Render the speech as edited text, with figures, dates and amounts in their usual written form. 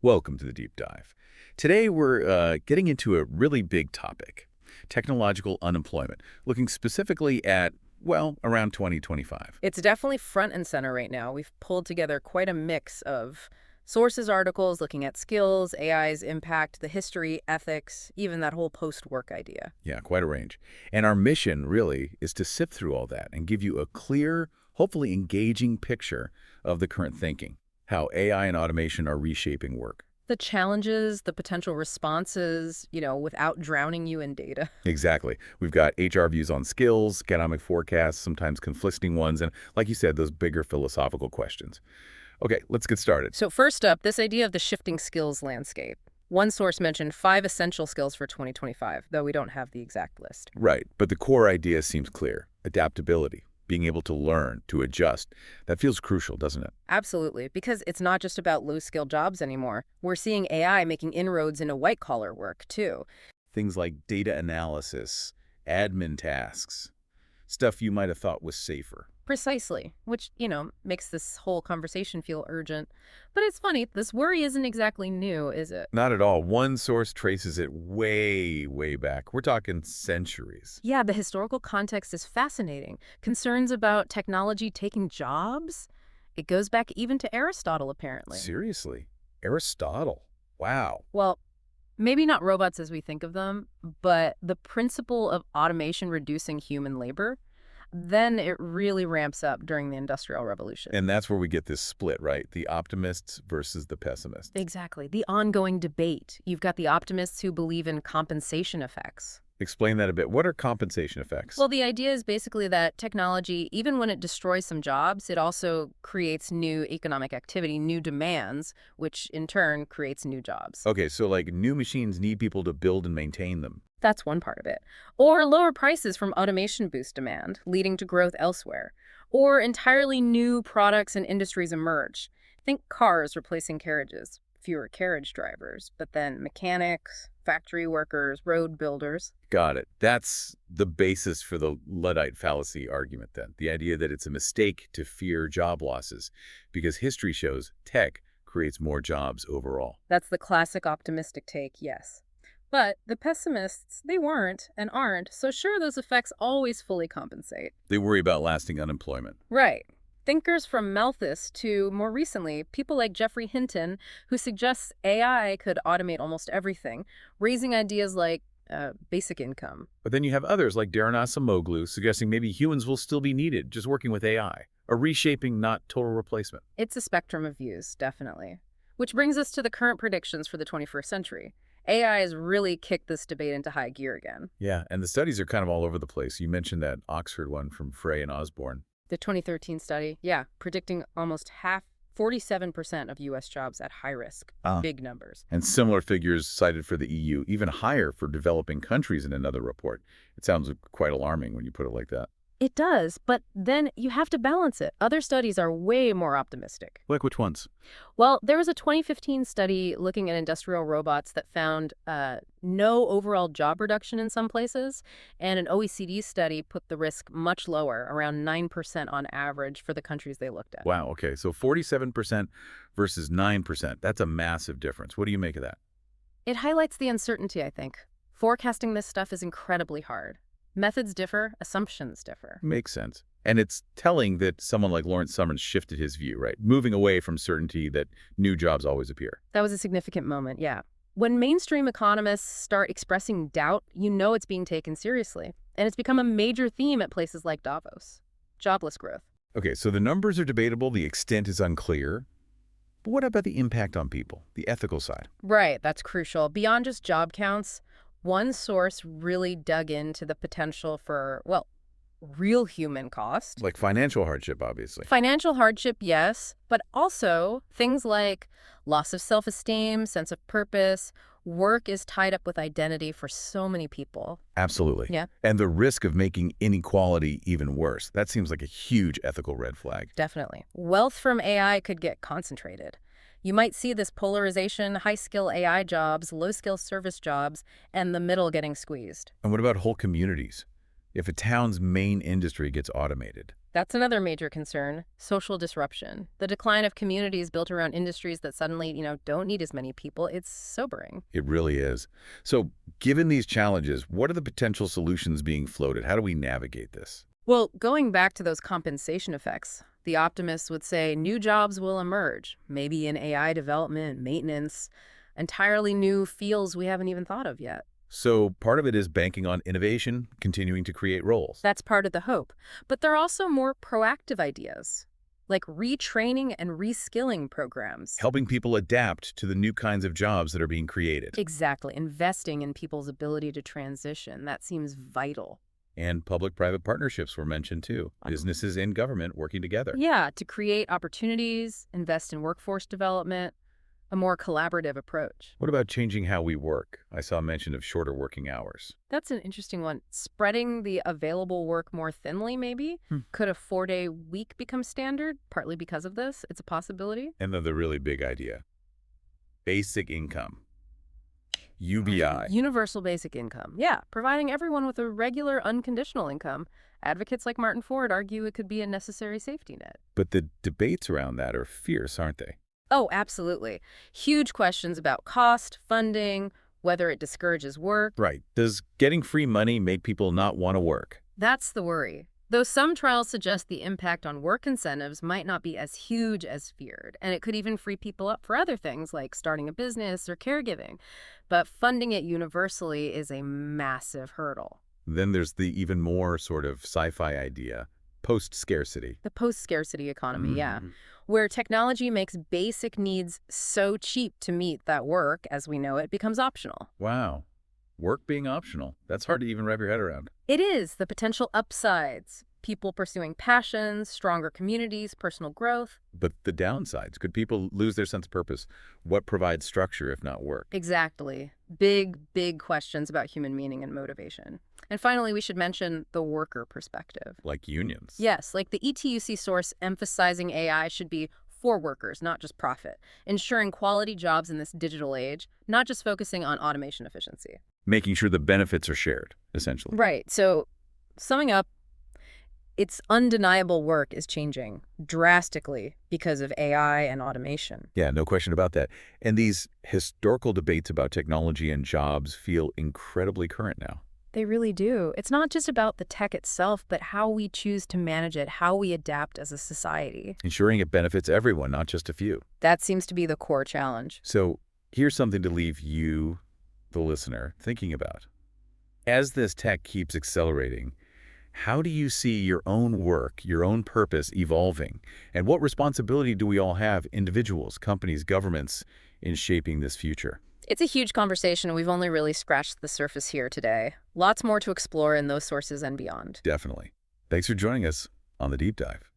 Welcome to the Deep Dive. Today we're getting into a really big topic, technological unemployment, looking specifically at, well, around 2025. It's definitely front and center right now. We've pulled together quite a mix of sources, articles looking at skills, AI's impact, the history, ethics, even that whole post-work idea. Yeah, quite a range. And our mission, really, is to sift through all that and give you a clear, hopefully engaging picture of the current thinking, how AI and automation are reshaping work. The challenges, the potential responses, without drowning you in data. Exactly. We've got HR views on skills, economic forecasts, sometimes conflicting ones, and like you said, those bigger philosophical questions. Okay, let's get started. So first up, this idea of the shifting skills landscape. One source mentioned 5 essential skills for 2025, though we don't have the exact list. Right, but the core idea seems clear. Adaptability, being able to learn, to adjust. That feels crucial, doesn't it? Absolutely, because it's not just about low-skilled jobs anymore. We're seeing AI making inroads into white-collar work, too. Things like data analysis, admin tasks, stuff you might have thought was safer. Precisely, which, makes this whole conversation feel urgent. But it's funny, this worry isn't exactly new, is it? Not at all. One source traces it way, way back. We're talking centuries. Yeah, the historical context is fascinating. Concerns about technology taking jobs? It goes back even to Aristotle, apparently. Seriously? Aristotle? Wow. Well, maybe not robots as we think of them, but the principle of automation reducing human labor, then it really ramps up during the Industrial Revolution. And that's where we get this split, right? The optimists versus the pessimists. Exactly. The ongoing debate. You've got the optimists who believe in compensation effects. Explain that a bit. What are compensation effects? Well, the idea is basically that technology, even when it destroys some jobs, it also creates new economic activity, new demands, which in turn creates new jobs. Okay, so like new machines need people to build and maintain them. That's one part of it. Or lower prices from automation boost demand, leading to growth elsewhere. Or entirely new products and industries emerge. Think cars replacing carriages, fewer carriage drivers, but then mechanics, factory workers, road builders. Got it. That's the basis for the Luddite fallacy argument then. The idea that it's a mistake to fear job losses because history shows tech creates more jobs overall. That's the classic optimistic take, yes. But the pessimists, they weren't and aren't, so sure, those effects always fully compensate. They worry about lasting unemployment. Right. Thinkers from Malthus to, more recently, people like Geoffrey Hinton, who suggests AI could automate almost everything, raising ideas like basic income. But then you have others like Darren Acemoglu suggesting maybe humans will still be needed, just working with AI. A reshaping, not total replacement. It's a spectrum of views, definitely. Which brings us to the current predictions for the 21st century. AI has really kicked this debate into high gear again. Yeah, and the studies are kind of all over the place. You mentioned that Oxford one from Frey and Osborne. The 2013 study, yeah, predicting almost 47% of U.S. jobs at high risk. Big numbers. And similar figures cited for the EU, even higher for developing countries in another report. It sounds quite alarming when you put it like that. It does, but then you have to balance it. Other studies are way more optimistic. Like which ones? Well, there was a 2015 study looking at industrial robots that found no overall job reduction in some places, and an OECD study put the risk much lower, around 9% on average for the countries they looked at. Wow, okay, so 47% versus 9%. That's a massive difference. What do you make of that? It highlights the uncertainty, I think. Forecasting this stuff is incredibly hard. Methods differ, assumptions differ. Makes sense. And it's telling that someone like Lawrence Summers shifted his view, right? Moving away from certainty that new jobs always appear. That was a significant moment, yeah. When mainstream economists start expressing doubt, you know it's being taken seriously. And it's become a major theme at places like Davos. Jobless growth. Okay, so the numbers are debatable, the extent is unclear. But what about the impact on people, the ethical side? Right, that's crucial. Beyond just job counts, one source really dug into the potential for, well, real human cost. Like financial hardship, obviously. Financial hardship, yes, but also things like loss of self-esteem, sense of purpose. Work is tied up with identity for so many people. Absolutely. Yeah. And the risk of making inequality even worse. That seems like a huge ethical red flag. Definitely. Wealth from AI could get concentrated. You might see this polarization, high-skill AI jobs, low-skill service jobs, and the middle getting squeezed. And what about whole communities? If a town's main industry gets automated, That's another major concern, social disruption. The decline of communities built around industries that suddenly, don't need as many people. It's sobering. It really is. So, given these challenges, what are the potential solutions being floated? How do we navigate this? Well, going back to those compensation effects, the optimists would say new jobs will emerge, maybe in AI development, maintenance, entirely new fields we haven't even thought of yet. So, part of it is banking on innovation, continuing to create roles. That's part of the hope. But there are also more proactive ideas, like retraining and reskilling programs. Helping people adapt to the new kinds of jobs that are being created. Exactly. Investing in people's ability to transition. That seems vital. And public-private partnerships were mentioned too. Businesses and government working together. Yeah, to create opportunities, invest in workforce development, a more collaborative approach. What about changing how we work? I saw mention of shorter working hours. That's an interesting one. Spreading the available work more thinly, maybe? Could a 4-day week become standard? Partly because of this. It's a possibility. And then the really big idea, basic income, UBI. Universal basic income. Yeah, providing everyone with a regular, unconditional income. Advocates like Martin Ford argue it could be a necessary safety net. But the debates around that are fierce, aren't they? Oh, absolutely. Huge questions about cost, funding, whether it discourages work. Right. Does getting free money make people not want to work? That's the worry. Though some trials suggest the impact on work incentives might not be as huge as feared, and it could even free people up for other things like starting a business or caregiving. But funding it universally is a massive hurdle. Then there's the even more sort of sci-fi idea, post-scarcity. The post-scarcity economy, yeah, where technology makes basic needs so cheap to meet that work, as we know it, becomes optional. Wow. Work being optional. That's hard to even wrap your head around. It is the potential upsides. People pursuing passions, stronger communities, personal growth. But the downsides, could people lose their sense of purpose? What provides structure if not work? Exactly. Big, big questions about human meaning and motivation. And finally, we should mention the worker perspective. Like unions. Yes, like the ETUC source emphasizing AI should be for workers, not just profit, ensuring quality jobs in this digital age, not just focusing on automation efficiency. Making sure the benefits are shared, essentially. Right. So summing up, it's undeniable work is changing drastically because of AI and automation. Yeah, no question about that. And these historical debates about technology and jobs feel incredibly current now. They really do. It's not just about the tech itself, but how we choose to manage it, how we adapt as a society. Ensuring it benefits everyone, not just a few. That seems to be the core challenge. So here's something to leave you, the listener, thinking about. As this tech keeps accelerating, how do you see your own work, your own purpose evolving? And what responsibility do we all have, individuals, companies, governments, in shaping this future? It's a huge conversation. We've only really scratched the surface here today. Lots more to explore in those sources and beyond. Definitely. Thanks for joining us on The Deep Dive.